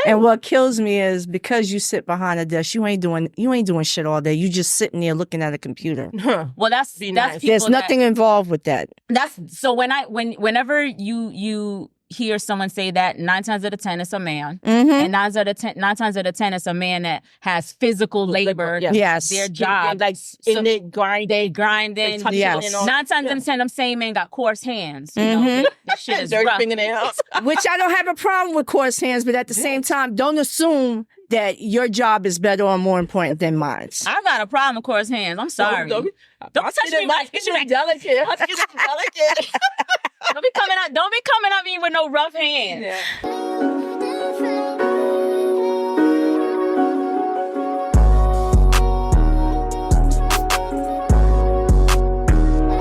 And what kills me is because you sit behind a desk, you ain't doing shit all day. You just sitting there looking at a computer. Well, that's nice. There's nothing involved with that. That's so whenever you hear someone say that, 9 times out of 10 it's a man, and 9 times out of 10 it's a man that has physical labor. Yes, their job, like they grinding. Yes, 9 times out of 10, I'm saying men got coarse hands. You know, that shit is dirty rough. fingernails. Which I don't have a problem with coarse hands, but at the same time, don't assume that your job is better or more important than mine. I got a problem with coarse hands. I'm sorry. Don't touch me. It's delicate. Don't be coming at me with no rough hands. Yeah.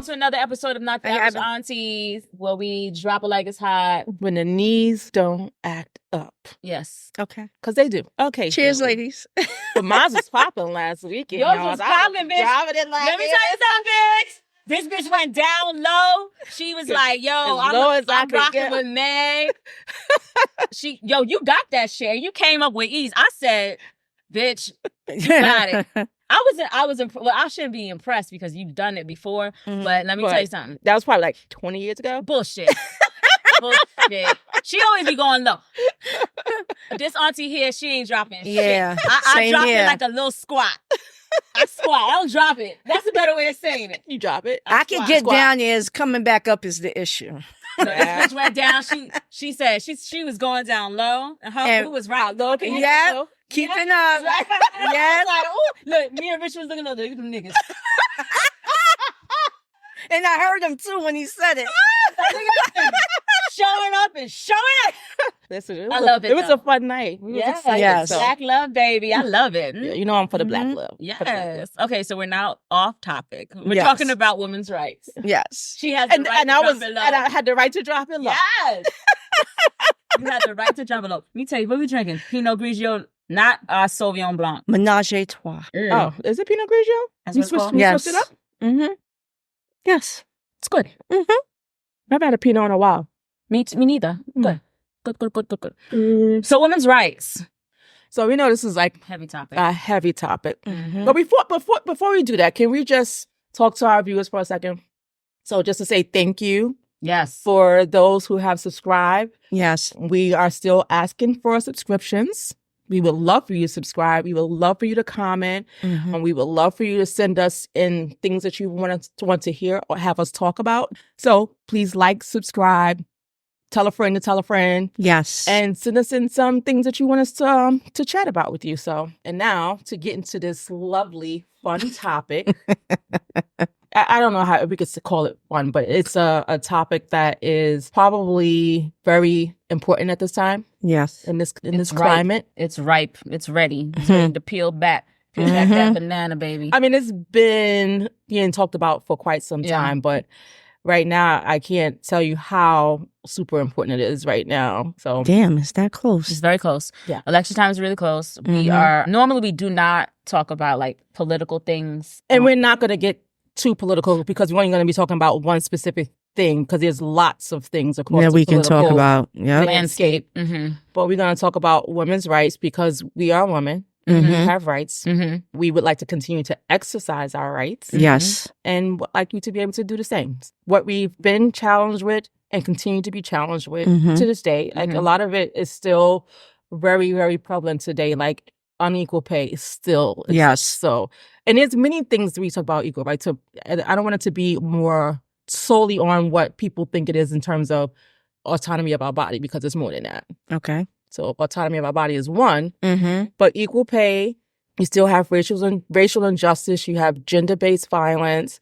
To another episode of Not the Average Aunties, where we drop it like it's hot. When the knees don't act up. Yes. Okay. Because they do. Okay. Cheers, ladies. But mine was popping last weekend. Yours was popping, bitch. Let me tell you something. This bitch went down low. She was like, yo, I'm rocking with Meg. You got that shit. You came up with ease. I said, bitch, you got it. I shouldn't be impressed because you've done it before. But let me tell you something. That was probably like 20 years ago. Bullshit. Bullshit. She always be going low. This auntie here, she ain't dropping shit. Yeah. I drop it like a little squat. I squat. I don't drop it. That's a better way of saying it. You drop it. I can get down there. Is coming back up is the issue. So this bitch went down. She said she was going down low, and her foot was right low. Yeah, keeping up. Yes. Like, look, me and Rich was looking at them niggas. And I heard him too when he said it. Showing up and showing up. Listen, I love it. It was a fun night. Yes. Yes. Black love, baby. I love it. Yeah, you know I'm for the black love. Yes. Okay, so we're now off topic. We're talking about women's rights. Yes. She has the right to drop it low. And I had the right to drop it low. Yes. You had the right to drop it low. Let me tell you, what we drinking? Pinot Grigio, not Sauvignon Blanc. Menage a trois. Oh, is it Pinot Grigio? That's what it's called? Yes. Switched it up? Mm-hmm. Yes. It's good. Mm-hmm. I've had a Pinot in a while. Me neither. Good. Good. So women's rights. So we know this is like Heavy topic. a heavy topic. Mm-hmm. But before we do that, can we just talk to our viewers for a second? So just to say thank you. Yes. For those who have subscribed. Yes. We are still asking for subscriptions. We would love for you to subscribe. We would love for you to comment. Mm-hmm. And we would love for you to send us in things that you want to hear or have us talk about. So please like, subscribe, tell a friend to tell a friend. Yes. And send us in some things that you want us to chat about with you. So, and now to get into this lovely, fun topic. I don't know how we could call it fun, but it's a topic that is probably very important at this time. Yes. In this climate. It's ripe. It's ready. It's ready to peel back that banana, baby. I mean, it's been being talked about for quite some time, but right now I can't tell you how super important it is right now. So damn, it's that close. It's very close. Yeah. Election time is really close. Normally we do not talk about like political things. And we're not going to get too political because we're only going to be talking about one specific thing because there's lots of things across the we can talk about. Yeah. Landscape. Mm-hmm. But we're going to talk about women's rights because we are women. We have rights. Mm-hmm. We would like to continue to exercise our rights. Yes. And would like you to be able to do the same. What we've been challenged with and continue to be challenged with to this day. Like a lot of it is still very, very prevalent today. Like unequal pay is still. Yes. So, and there's many things we talk about equal, right? So I don't want it to be more solely on what people think it is in terms of autonomy of our body because it's more than that. Okay. So autonomy of our body is one, but equal pay, you still have racial injustice, you have gender-based violence,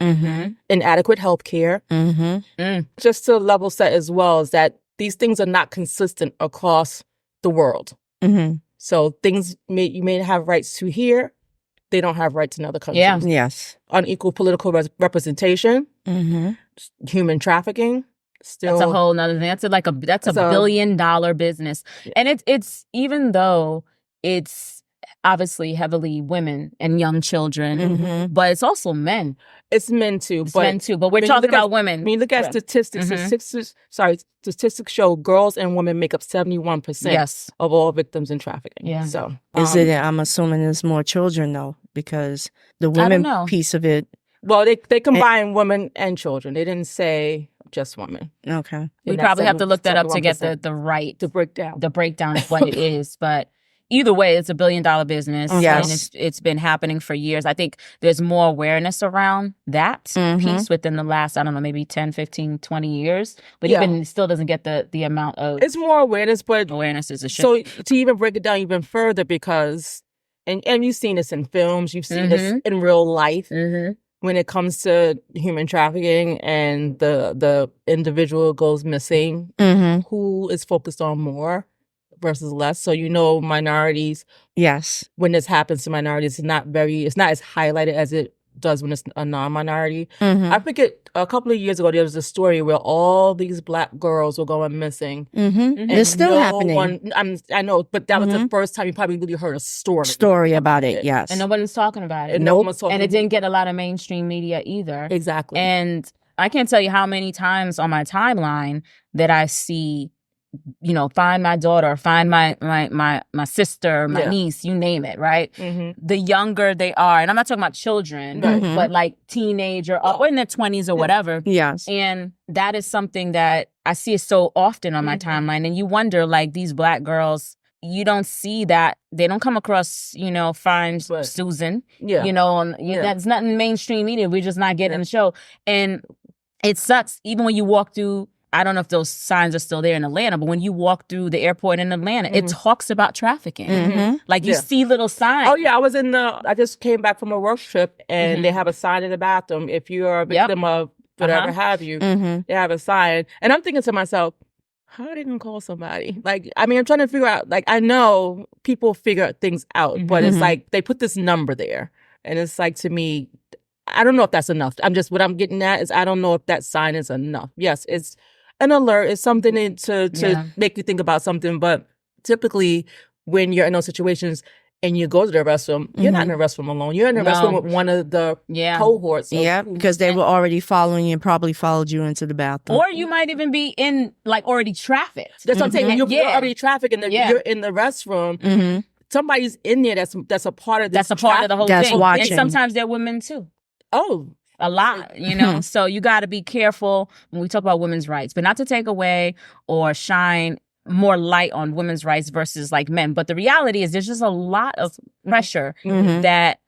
inadequate health care. Just to level set as well is that these things are not consistent across the world. So things you may have rights to here, they don't have rights in other countries. Yeah. Yes. Unequal political representation, human trafficking. Still, that's a whole nother thing. That's a $1 billion business. And it's even though it's obviously heavily women and young children, but it's also men. It's men too. But we're talking about women. When you look at statistics, statistics show girls and women make up 71% of all victims in trafficking. Yeah. So I'm assuming there's more children though, because the women piece of it. Well, they combine women and children. They didn't say just women. Okay. We probably have to look that up to get the breakdown of what it is, but either way, it's $1 billion business. Yes. And it's been happening for years. I think there's more awareness around that piece within the last, I don't know, maybe 10, 15, 20 years. But even it still doesn't get the amount of... It's more awareness, but... Awareness is a shift. So to even break it down even further, because... And you've seen this in films. You've seen this in real life. When it comes to human trafficking and the individual goes missing, who is focused on more versus less? So minorities. Yes. When this happens to minorities, it's not as highlighted as it does when it's a non-minority. I forget a couple of years ago there was a story where all these Black girls were going missing. And it's still happening. I know, but that was the first time you probably really heard a story about it. Yes, and nobody's talking about it. And it didn't get a lot of mainstream media either. Exactly. And I can't tell you how many times on my timeline that I see, find my daughter, find my sister, my niece, you name it, right? The younger they are, and I'm not talking about children, but like teenager or in their 20s or whatever. Yes. And that is something that I see it so often on my timeline. And you wonder, like, these Black girls, you don't see that. They don't come across, find Susan, that's not in mainstream media. We're just not getting the show. And it sucks. Even when you walk through, I don't know if those signs are still there in Atlanta, but when you walk through the airport in Atlanta, it talks about trafficking. Like you see little signs. Oh yeah, I just came back from a work trip and they have a sign in the bathroom. If you're a victim of whatever have you, they have a sign. And I'm thinking to myself, how are they gonna call somebody? Like, I mean, I'm trying to figure out, like, I know people figure things out, but it's like they put this number there. And it's like, to me, I don't know if that's enough. What I'm getting at is I don't know if that sign is enough. Yes, it's an alert. It's something to make you think about something. But typically when you're in those situations and you go to the restroom, you're not in the restroom alone. You're in the restroom with one of the cohorts. Because they were already following you and probably followed you into the bathroom. Or you might even be in, like, already trafficked. That's what I'm saying. You're already trafficked and you're in the restroom. Somebody's in there that's a part of this. That's a part of the whole thing. Watching. And sometimes they're women too. Oh, a lot, So you got to be careful when we talk about women's rights, but not to take away or shine more light on women's rights versus like men. But the reality is there's just a lot of pressure that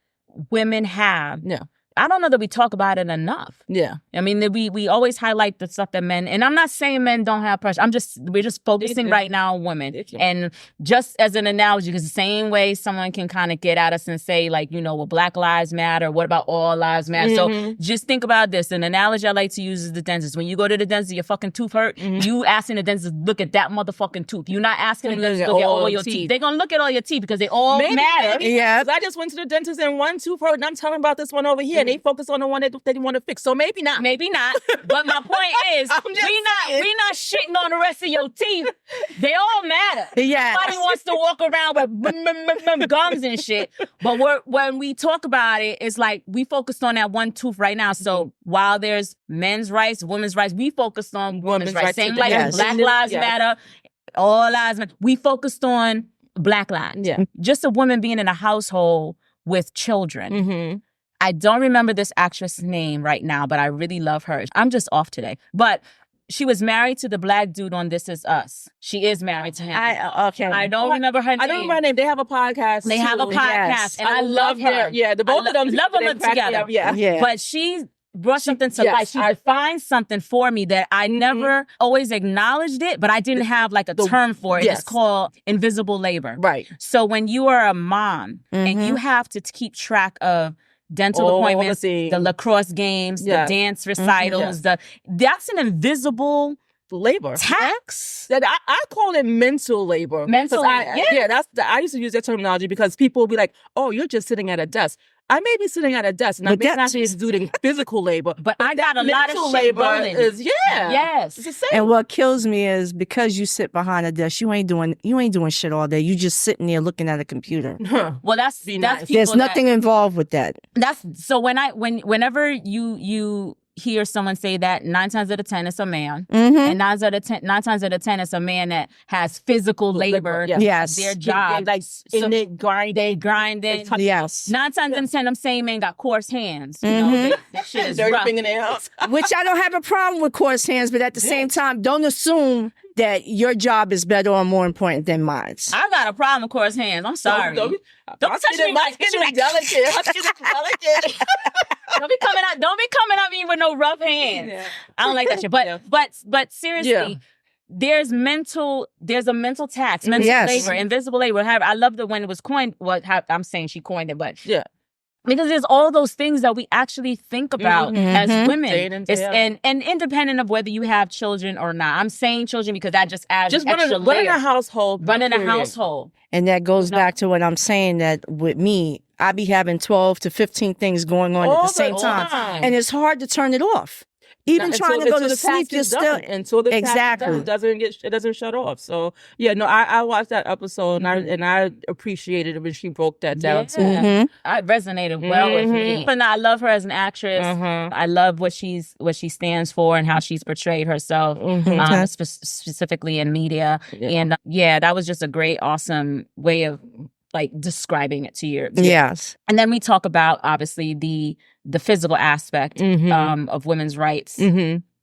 women have. Yeah. I don't know that we talk about it enough. Yeah. I mean, we always highlight the stuff that men, and I'm not saying men don't have pressure. We're just focusing right now on women. And just as an analogy, because the same way someone can kind of get at us and say, like, well, Black Lives Matter, what about all lives matter? So just think about this. An analogy I like to use is the dentist. When you go to the dentist, your fucking tooth hurt, you asking the dentist to look at that motherfucking tooth. You're not asking the dentist to look at all your teeth. They're going to look at all your teeth because they all matter. Yeah. I just went to the dentist and one tooth hurt, and I'm telling about this one over here. They focus on the one that they want to fix. So maybe not. But my point is, we not shitting on the rest of your teeth. They all matter. Yeah. Nobody wants to walk around with gums and shit. But when we talk about it, it's like we focused on that one tooth right now. So while there's men's rights, women's rights, we focused on women's rights. Same like Black Lives Matter, all lives matter. We focused on Black lives. Yeah. Just a woman being in a household with children. I don't remember this actress' name right now, but I really love her. I'm just off today. But she was married to the Black dude on This Is Us. She is married to him. I don't remember her name. I don't remember her name. They have a podcast. They have a podcast. And I love her. Yeah, the both of them. Love them together. Yeah. But she brought something to life. She defined something for me that I never always acknowledged it, but I didn't have like a term for it. It's called invisible labor. Right. So when you are a mom and you have to keep track of dental appointments, the lacrosse games, the dance recitals, that's an invisible labor tax. That I call it mental labor. I used to use that terminology because people will be like, "Oh, you're just sitting at a desk." I may be sitting at a desk and I But may not be doing physical labor, But I got a lot of mental shit labor burning. is Yes. It's the same. And what kills me is because you sit behind a desk, you ain't doing shit all day. You just sitting there looking at a computer. Well, that's nice. people There's nothing involved with that. That's so whenever you hear someone say that, 9 times out of 10 it's a man, and 9 times out of 10 it's a man that has physical labor. Yes. Their job, like in it grinding. Yes. 9 times out of 10, them same men got coarse hands. You know, that shit is Dirty rough. fingernails. Which I don't have a problem with coarse hands, but at the same time, don't assume that your job is better or more important than mine. I got a problem with coarse hands. I'm sorry. Don't touch me. My skin is delicate. My skin is delicate. Don't be coming at me with no rough hands. Yeah. I don't like that shit. But seriously, there's a mental tax, mental labor, invisible labor. I love that when it was coined. I'm saying she coined it, but because there's all those things that we actually think about as women, and independent of whether you have children or not. I'm saying children because that just adds running a household, running a household, and that goes back to what I'm saying, that with me, I be having 12 to 15 things going on at the same time, and it's hard to turn it off. Even trying to go to sleep, you're still until the exactly it doesn't shut off. So I watched that episode and I appreciated it when she broke that down. Yeah. I resonated well with me. But I love her as an actress. I love what she stands for and how she's portrayed herself, specifically in media. And that was just a great, awesome way of like describing it to you. Yes. And then we talk about obviously the physical aspect of women's rights,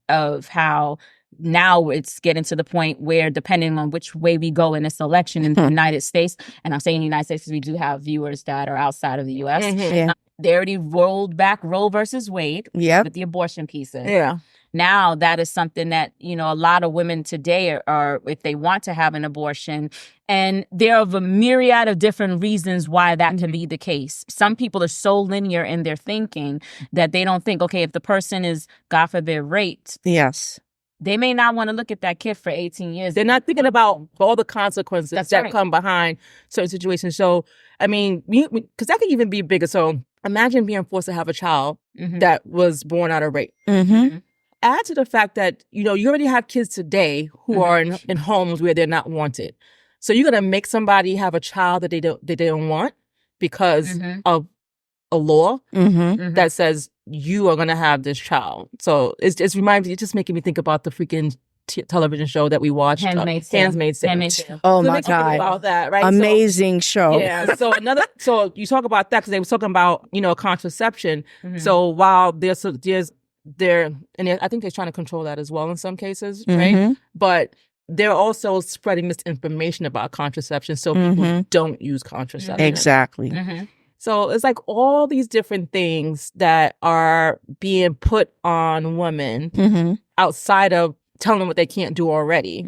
of how now it's getting to the point where depending on which way we go in this election in the United States, and I'm saying the United States because we do have viewers that are outside of the U.S., they already rolled back Roe versus Wade with the abortion pieces. Yeah. Now that is something that, a lot of women today are, if they want to have an abortion, and there are a myriad of different reasons why that can be the case. Some people are so linear in their thinking that they don't think, okay, if the person is, God forbid, raped. Yes. They may not want to look at that kid for 18 years. They're not thinking about all the consequences that come behind certain situations. So, I mean, because that could even be bigger. So imagine being forced to have a child that was born out of rape. Add to the fact that, you already have kids today who are in homes where they're not wanted. So you're going to make somebody have a child that they don't want because of a law that says you are going to have this child. So it's just making me think about the freaking television show that we watched, Handmaid's Tale. Oh my God. About that, right? Amazing show. Yeah. So you talk about that because they were talking about, contraception. So while there's and I think they're trying to control that as well in some cases, right? But they're also spreading misinformation about contraception so people don't use contraception. Exactly. So it's like all these different things that are being put on women outside of telling them what they can't do already,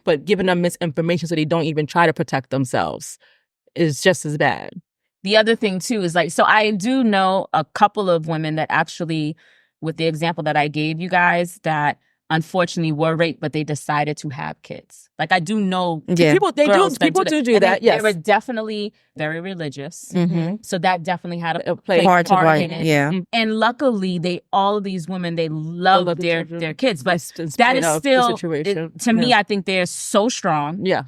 but giving them misinformation so they don't even try to protect themselves is just as bad. The other thing too is so I do know a couple of women that actually, with the example that I gave you guys, that unfortunately were raped, but they decided to have kids. Like I do know people do that. Yes, they were definitely very religious, so that definitely had a part in it. Yeah, and luckily, all of these women, they love their kids, but that is still to me. I think they're so strong. Yeah,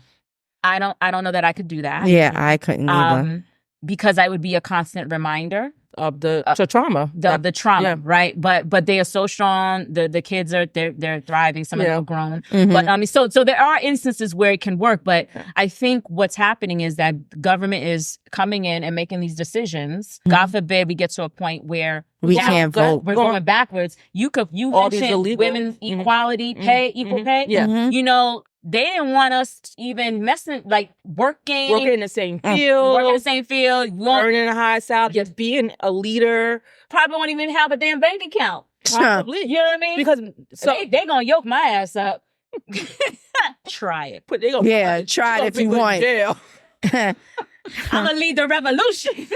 I don't know that I could do that. Yeah, I couldn't either. Because I would be a constant reminder of the trauma, the trauma, right? But they are so strong. The kids they're thriving. Some of them are grown, but so there are instances where it can work. But I think what's happening is that government is coming in and making these decisions. God forbid we get to a point where we can't vote. We're going backwards. You mentioned women's equality, equal pay. Yeah. They didn't want us even working in the same field. Earning a high salary. Just being a leader. Probably won't even have a damn bank account. Probably. You know what I mean? Because they gonna yoke my ass up. Try it. Try it if you want. I'm gonna lead the revolution.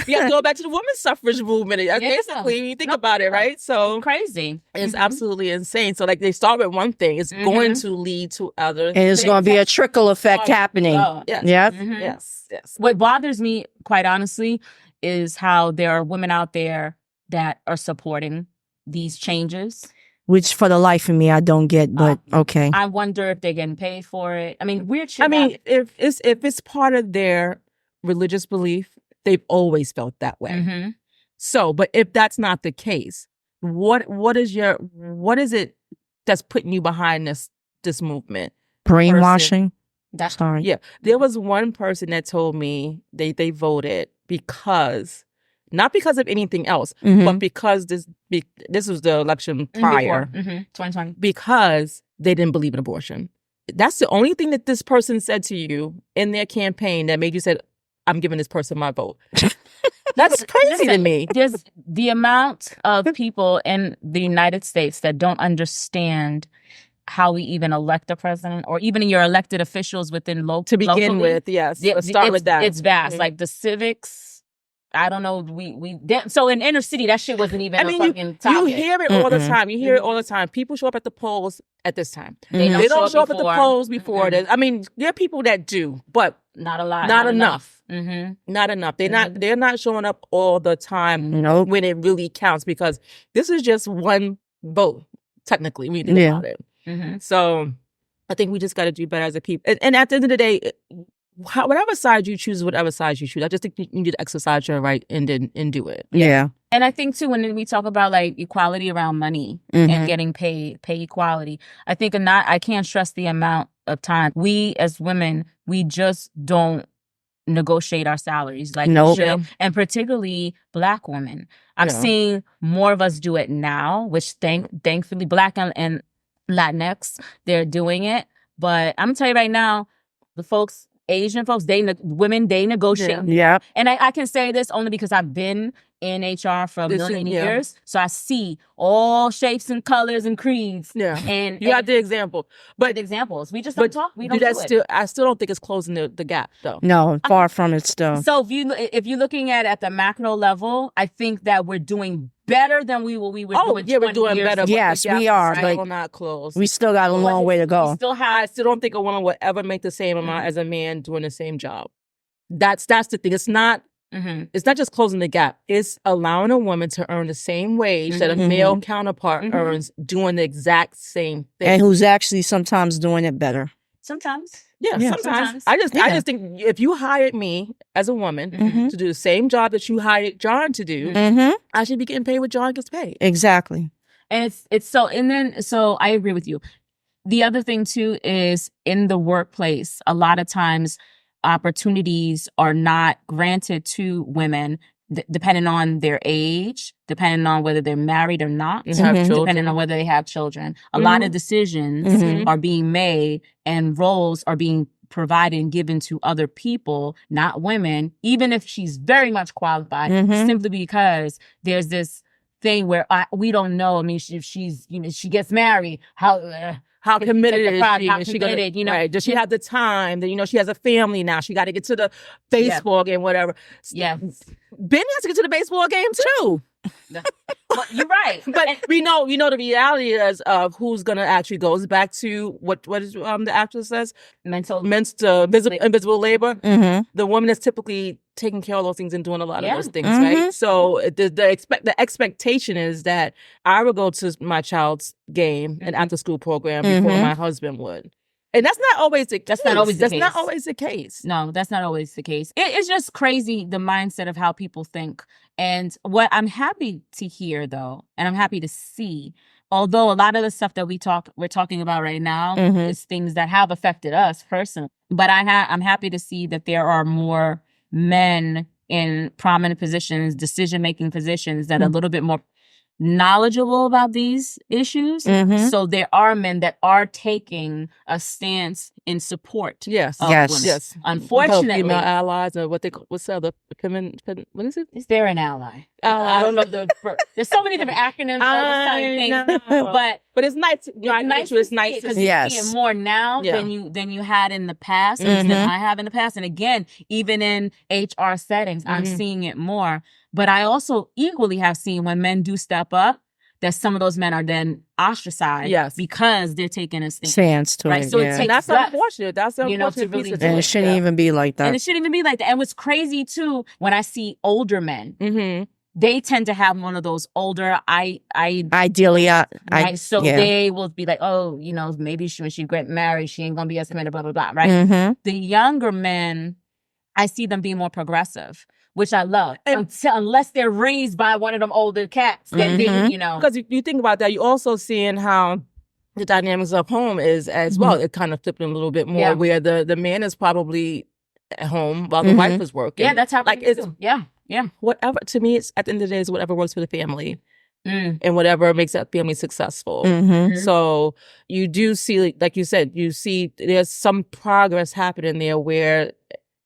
You have to go back to the women's suffrage movement. Basically, when you think about it, right? So crazy. It's absolutely insane. So they start with one thing. It's going to lead to other and it's going to be a trickle effect happening. Yes. Yes. What bothers me, quite honestly, is how there are women out there that are supporting these changes. Which for the life of me, I don't get, but okay. I wonder if they're getting paid for it. I mean, weird shit. I mean, if it's part of their religious belief, they've always felt that way. Mm-hmm. So, but if that's not the case, what is it that's putting you behind this movement? Brainwashing. That's sorry. Yeah, there was one person that told me they voted because. Not because of anything else, but because this was the election prior. 2020. Because they didn't believe in abortion. That's the only thing that this person said to you in their campaign that made you say, I'm giving this person my vote. That's crazy to me. There's the amount of people in the United States that don't understand how we even elect a president, or even your elected officials within to begin with. Yes, let's start with that. It's vast. Like the civics. I don't know. So in inner city, that shit wasn't even. Fucking topic. You hear it all the time. You hear it all the time. People show up at the polls at this time. They don't show up at the polls before this. I mean, there are people that do, but not a lot. Not enough. Mm-hmm. Not enough. They're not showing up all the time when it really counts, because this is just one vote. Technically, when you think about it. Mm-hmm. So I think we just got to do better as a people. And at the end of the day, whatever side you choose, whatever side you choose, I just think you need to exercise your right and do it. Yeah. And I think too, when we talk about like equality around money and getting paid, pay equality, I think I can't stress the amount of time we as women, we just don't negotiate our salaries like we should, and particularly Black women. I'm seeing more of us do it now, which thankfully Black and Latinx, they're doing it. But I'm gonna tell you right now, the folks, Asian folks, women negotiate. Yeah. And I can say this only because I've been in HR for a million years. So I see all shapes and colors and creeds. Yeah. And you got the example. But the examples. We just don't talk. We don't do it. I still don't think it's closing the gap though. No, far from it still. So if you're looking at the macro level, I think that we're doing better than we were doing. Yeah, we're doing better. Yes, we are. But will not close. We still got a long way to go. I still don't think a woman would ever make the same amount as a man doing the same job. That's the thing. It's not. It's not just closing the gap. It's allowing a woman to earn the same wage that a male counterpart earns doing the exact same thing. And who's actually sometimes doing it better. Sometimes. Yeah, sometimes. I just think if you hired me as a woman to do the same job that you hired John to do, I should be getting paid what John gets paid. Exactly. And it's so I agree with you. The other thing too is in the workplace, a lot of times opportunities are not granted to women depending on their age, depending on whether they're married or not, depending on whether they have children. A lot of decisions are being made and roles are being provided and given to other people, not women, even if she's very much qualified, simply because there's this thing where we don't know. I mean, if she's, she gets married, how committed is she? How committed, right. Does she have the time? That she has a family now. She got to get to the baseball game, whatever. Yeah, Benny has to get to the baseball game too. Well, you're right, but we know the reality is of who's gonna actually goes back to what is the actress says invisible labor. The woman is typically taking care of those things and doing a lot of those things, right? So the expectation is that I would go to my child's game and after school program before my husband would. And that's not always the case. That's not always the case. No, that's not always the case. It's just crazy, the mindset of how people think. And what I'm happy to hear, though, and I'm happy to see, although a lot of the stuff that we're talking about right now is things that have affected us personally. But I'm happy to see that there are more men in prominent positions, decision-making positions that are a little bit more knowledgeable about these issues. So there are men that are taking a stance in support. Yes. Unfortunately, female allies or what is it? Is there an ally? I don't know there's so many different acronyms. But it's nice. It's nice because you see it more now than you had in the past, than I have in the past. And again, even in HR settings, I'm seeing it more. But I also equally have seen when men do step up, that some of those men are then ostracized because they're taking a stance to right? it. So it takes that's unfortunate. That's you know, to unfortunate. really and it shouldn't even be like that. And it shouldn't even be like that. And what's crazy too, when I see older men, Mm-hmm. they tend to have one of those older ideally, right? So they will be like, oh, you know, maybe when she get married, she ain't gonna be as committed, blah blah blah, right? Mm-hmm. The younger men, I see them being more progressive, which I love. Unless they're raised by one of them older cats, then you know. Because you think about that, you also seeing how the dynamics of home is as well. It kind of flipped a little bit more, where the man is probably at home while the wife is working. Yeah, that's how like it's yeah. Whatever, to me, it's at the end of the day, is whatever works for the family and whatever makes that family successful. So you do see, like you said, you see there's some progress happening there where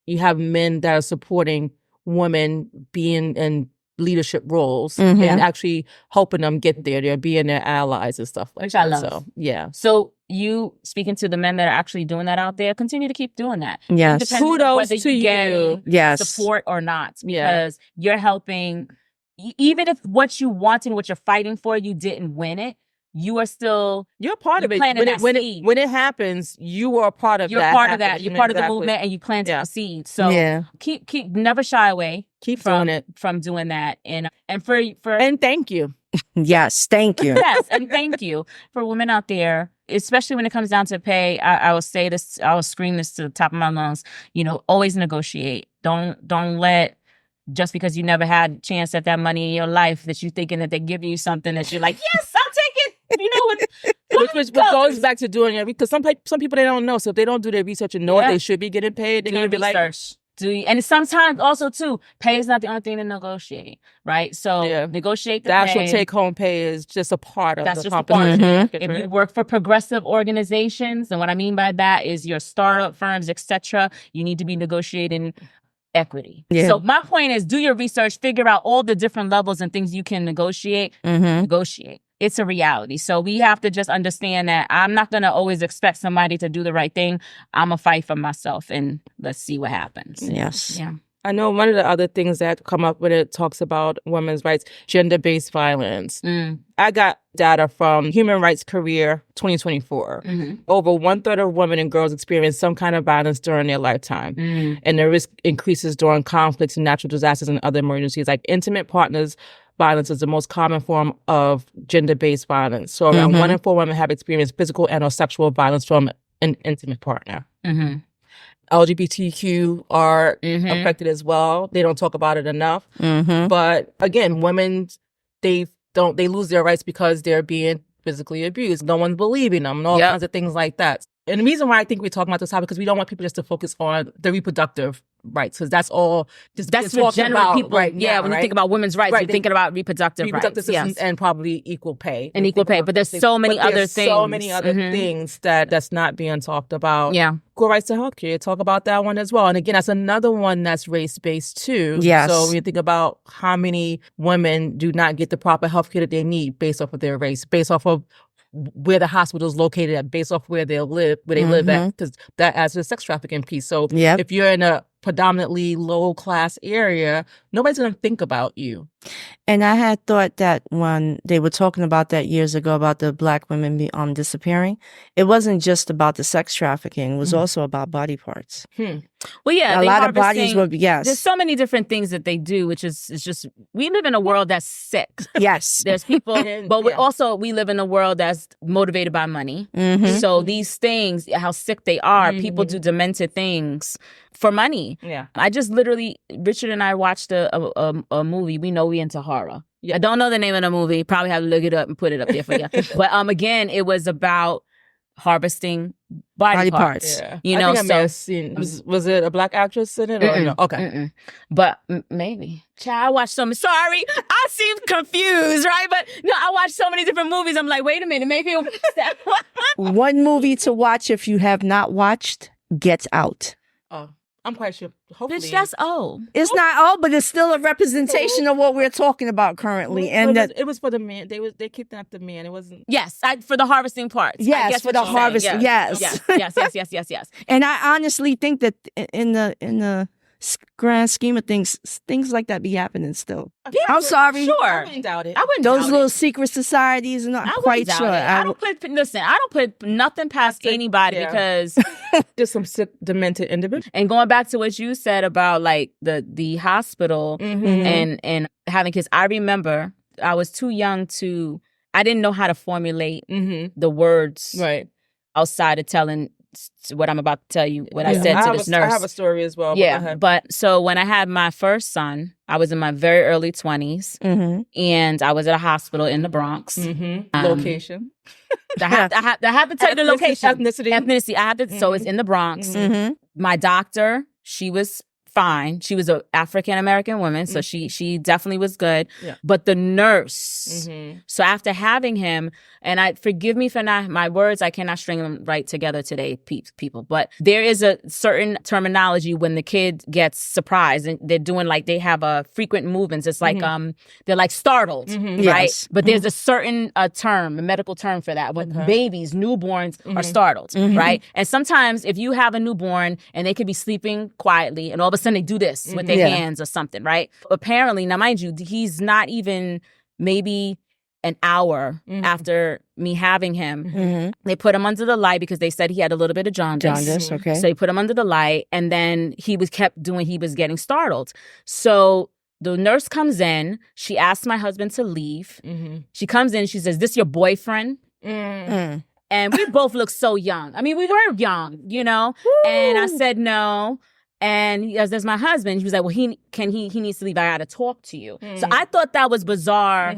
you have men that are supporting women being in leadership roles and actually helping them get there. They're being their allies and stuff like Which that. I love. So, yeah. So you, speaking to the men that are actually doing that out there, continue to keep doing that. Yes. Kudos to you. Get yes. support or not, because you're helping. Even if what you wanted, what you're fighting for, you didn't win it, you're part of it. When it happens, you are part of that. You're part of that. You're part of the movement, and you plan to proceed. So keep never shy away. Keep doing it from doing that, and thank you. Yes, thank you. Yes, and thank you for women out there, especially when it comes down to pay. I will say this. I will scream this to the top of my lungs. You know, always negotiate. Don't let. Just because you never had a chance at that money in your life, that you thinking that they give you something that you're like, yes, I'll take it. You know, which goes back to doing it, because some people, they don't know. So if they don't do their research and know what they should be getting paid, they're going to be like, and sometimes also too, pay is not the only thing to negotiate, right? So negotiate the actual take home pay is just a part of the compensation. If you work for progressive organizations, and what I mean by that is your startup firms, etc., you need to be negotiating equity. So my point is, do your research, figure out all the different levels and things you can negotiate. Negotiate. It's a reality. So we have to just understand that I'm not going to always expect somebody to do the right thing. I'm going to fight for myself, and let's see what happens. Yes. Yeah. I know one of the other things that come up when it talks about women's rights, gender-based violence. I got data from Human Rights Career 2024. Over 1/3 of women and girls experience some kind of violence during their lifetime. And the risk increases during conflicts and natural disasters and other emergencies. Like intimate partners violence is the most common form of gender-based violence. So around 1 in 4 women have experienced physical and or sexual violence from an intimate partner. LGBTQ are affected as well. They don't talk about it enough. But again, women, they lose their rights because they're being physically abused. No one's believing them and all kinds of things like that. And the reason why I think we're talking about this topic, because we don't want people just to focus on the reproductive rights, because that's all that's what generally people when you think about women's rights, you're thinking about reproductive rights, and probably equal pay and equal pay. But there's so many other things. So many other things that's not being talked about. Equal rights to healthcare. Talk about that one as well. And again, that's another one that's race based too. So when you think about how many women do not get the proper healthcare that they need based off of their race, based off of where the hospital is located at, based off where they live at, because that adds to the sex trafficking piece. So if you're in a predominantly low-class area, nobody's going to think about you. And I had thought that when they were talking about that years ago about the Black women disappearing, it wasn't just about the sex trafficking. It was also about body parts. Well, yeah, a lot of bodies would be, There's so many different things that they do, which is just, we live in a world that's sick. Yes. There's people, but we live in a world that's motivated by money. So these things, how sick they are, people do demented things for money. I just literally, Richard and I watched a movie. We know we into horror. I don't know the name of the movie. Probably have to look it up and put it up there for you. But again, it was about harvesting body parts. You know, I think I may have seen. Was it a Black actress in it? Or no? Okay. But maybe. Child, I watched some. Sorry, I seem confused, right? But no, I watched so many different movies. I'm like, wait a minute, maybe one movie to watch if you have not watched, Get Out. Oh, I'm quite sure. Hopefully, bitch, that's old. It's not old, but it's still a representation of what we're talking about currently. And it was for the man. They kidnapped the man. It wasn't. Yes, for the harvesting parts. Yes, for the harvesting. Yes. Yes. And I honestly think that in the grand scheme of things like that be happening still. Yeah, I'm sorry. Sure. I wouldn't doubt it. I wouldn't Those doubt little it. secret societies, and I'm I quite wouldn't sure. doubt it. I don't put nothing past anybody because just some sick, demented individual. and going back to what you said about like the hospital and having kids, I remember I was too young I didn't know how to formulate the words outside of telling what I'm about to tell you, what I said to this nurse. I have a story as well. Yeah, but so when I had my first son, I was in my very early 20s, and I was at a hospital in the Bronx. Location. I have to tell you the location. Ethnicity. I have to. So it's in the Bronx. My doctor, she was fine. She was an African American woman, so she definitely was good. Yeah. But the nurse. So after having him, and forgive me for my words, I cannot string them right together today, people. But there is a certain terminology when the kid gets surprised and they're doing like they have frequent movements. It's like they're like startled, right? Yes. But there's a certain term, a medical term for that. When babies, newborns are startled, right? And sometimes if you have a newborn and they could be sleeping quietly and all of a sudden they do this with their hands or something, right? Apparently, now mind you, he's not even maybe an hour after me having him. They put him under the light because they said he had a little bit of jaundice. Okay. So they put him under the light, and then he was getting startled. So the nurse comes in. She asks my husband to leave. She comes in. She says, "This your boyfriend?" And we both look so young. I mean, we were young, you know? Woo! And I said, no. And there's my husband. He was like, well, he needs to leave. I got to talk to you. So I thought that was bizarre.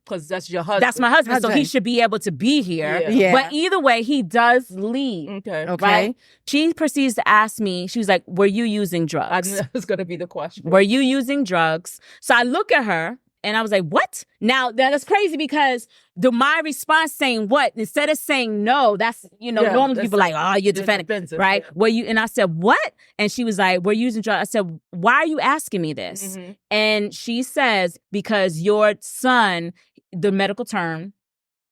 Because that's your husband. That's my husband. So he should be able to be here. Yeah. But either way, he does leave. Okay. Right? She proceeds to ask me, she was like, were you using drugs? I knew that was going to be the question. Were you using drugs? So I look at her. And I was like, what? Now, that's crazy because my response saying what, instead of saying no, that's, normally people like, oh, you're defending, right? Yeah. And I said, what? And she was like, we're using drugs. I said, why are you asking me this? And she says, because your son, the medical term,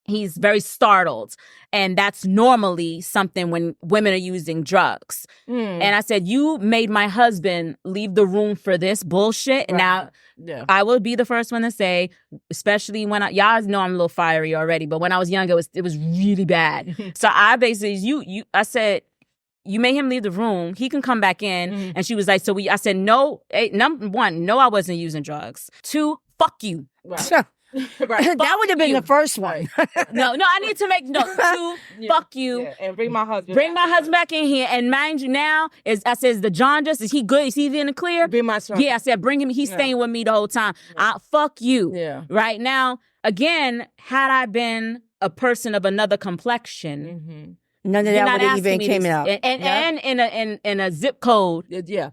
he's very startled. And that's normally something when women are using drugs. And I said, you made my husband leave the room for this bullshit. And now I will be the first one to say, especially when y'all know I'm a little fiery already, but when I was younger, it was really bad. So I basically, I said, you made him leave the room. He can come back in. And she was like, I said, no, number one, no, I wasn't using drugs. 2, fuck you. Right. That would have been the first one. No, I need to make 2. Fuck you. Yeah. And bring my husband. Bring my husband back in here. And mind you, now I said, is the jaundice? Is he good? Is he in the clear? Bring my son. Yeah, I said, bring him. He's staying with me the whole time. Fuck you. Yeah. Right now, again, had I been a person of another complexion. None of that would have even came out. And in a zip code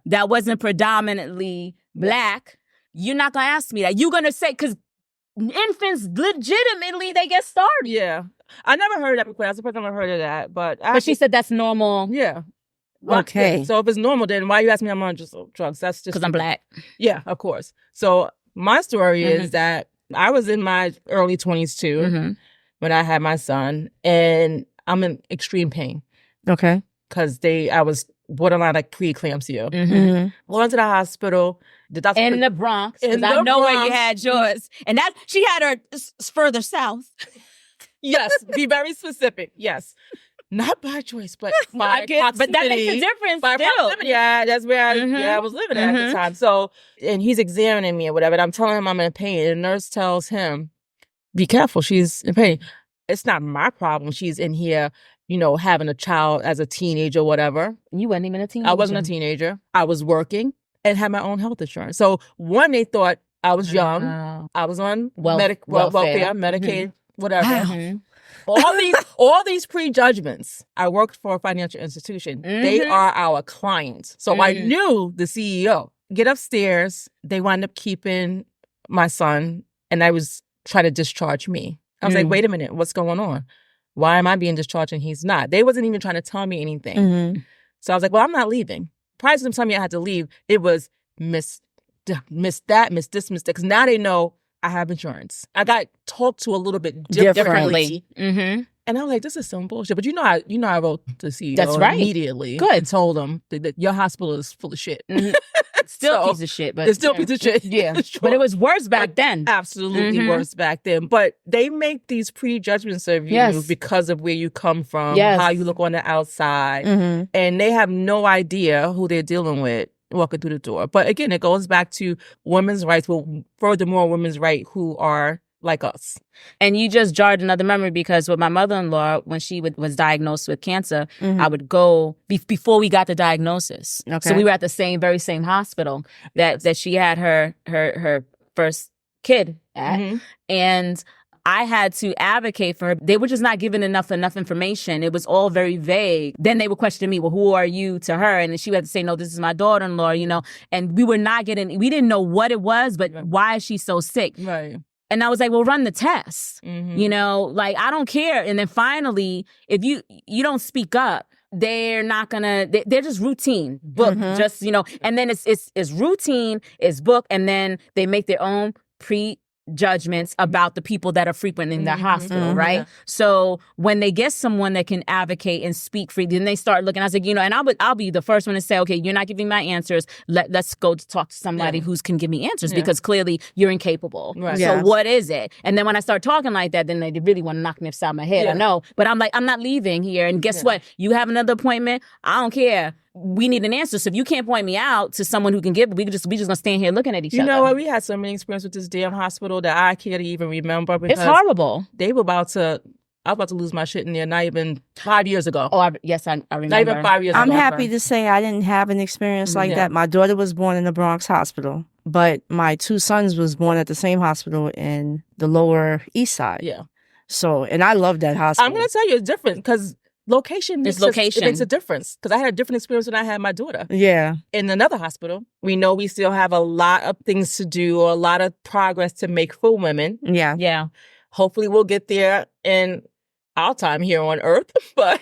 that wasn't predominantly black, you're not gonna ask me that. You're gonna say, because infants legitimately they get started. Yeah, I never heard that before. That's the first time I heard of that. But she said that's normal. Yeah. Okay. So if it's normal, then why you ask me I'm on drugs? That's just because I'm black. Yeah, of course. So my story is that I was in my early 20s too when I had my son, and I'm in extreme pain. Okay. Because I was borderline like preeclampsia. Went to the hospital. The doctor in the Bronx. I know where you had yours. And that she had her further south. Yes, be very specific. Yes. Not by choice, but my proximity. But that makes a difference still. Yeah, that's where I was living at the time. So, and he's examining me or whatever. And I'm telling him I'm in pain. And the nurse tells him, be careful, she's in pain. It's not my problem. She's in here, having a child as a teenager or whatever. You weren't even a teenager. I wasn't a teenager. I was working and had my own health insurance. So one, they thought I was young. I was on welfare, Medicaid, whatever. All these prejudgments. I worked for a financial institution. They are our clients. So I knew the CEO. Get upstairs. They wound up keeping my son, and I was trying to discharge me. I was like, wait a minute, what's going on? Why am I being discharged and he's not? They wasn't even trying to tell me anything. So I was like, well, I'm not leaving. Prior to them telling me I had to leave, it was miss that, miss this, miss that. Because now they know I have insurance. I got talked to a little bit differently. And I was like, this is some bullshit. But I wrote the CEO immediately. Good. And told him that your hospital is full of shit. Still a piece of shit, but it's still a piece of shit. Yeah, Sure. but it was worse back then. Absolutely worse back then. But they make these prejudgments of you because of where you come from, how you look on the outside, and they have no idea who they're dealing with walking through the door. But again, it goes back to women's rights. Well, furthermore, women's rights who are like us. And you just jarred another memory, because with my mother-in-law, when she was diagnosed with cancer, I would go before we got the diagnosis. Okay. So we were at the very same hospital that she had her first kid at. And I had to advocate for her. They were just not giving enough information. It was all very vague. Then they would question me, well, who are you to her? And then she would have to say, no, this is my daughter-in-law, and we didn't know what it was, but why is she so sick? Right. And I was like, well, run the test, I don't care. And then finally, if you don't speak up, they're not gonna, they're just routine book, just, and then it's routine, it's book. And then they make their own prejudgments about the people that are frequenting the hospital, right? Yeah. So when they get someone that can advocate and speak freely, then they start looking. I was like, and I'll be the first one to say, okay, you're not giving my answers. Let's go to talk to somebody who can give me answers, because clearly you're incapable. Right. So what is it? And then when I start talking like that, then they really want to knock me upside my head. I know, but I'm like, I'm not leaving here. And guess what? You have another appointment. I don't care. We need an answer. So if you can't point me out to someone who can give it, we just gonna stand here looking at each other. You know what? We had so many experience with this damn hospital that I can't even remember. Because it's horrible. They were I was about to lose my shit in there not even 5 years ago. Oh, yes, I remember. Not even 5 years ago. I'm happy to say I didn't have an experience like that. My daughter was born in the Bronx hospital, but my two sons was born at the same hospital in the Lower East Side. Yeah. So, and I love that hospital. I'm going to tell you, it's different because location makes a difference. Because I had a different experience when I had my daughter. Yeah. In another hospital. We know we still have a lot of things to do, or a lot of progress to make for women. Yeah. Yeah. Hopefully we'll get there in our time here on Earth, but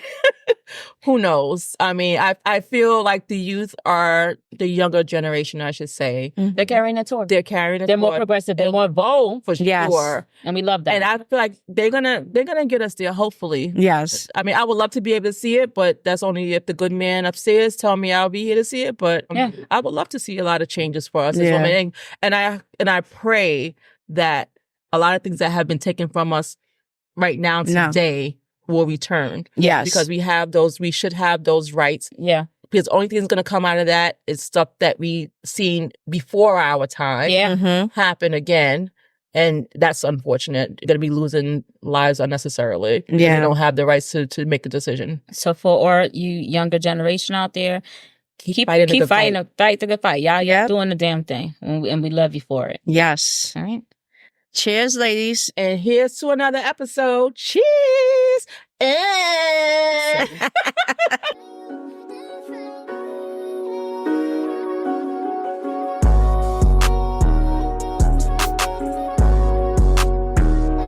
who knows? I mean, I feel like the youth are the younger generation, I should say. They're carrying the torch. They're more progressive. They're more bold, for sure. And we love that. And I feel like they're gonna get us there. Hopefully, yes. I mean, I would love to be able to see it, but that's only if the good man upstairs tell me I'll be here to see it. But I would love to see a lot of changes for us as women, and I pray that a lot of things that have been taken from us right now today will return. Yes. Because we should have those rights. Yeah. Because the only thing that's going to come out of that is stuff that we seen before our time happen again. And that's unfortunate. You're going to be losing lives unnecessarily. Yeah. They don't have the rights to make a decision. So for all you younger generation out there, keep fighting the good fight. Y'all doing the damn thing. And we love you for it. Yes. All right. Cheers, ladies. And here's to another episode. Cheers.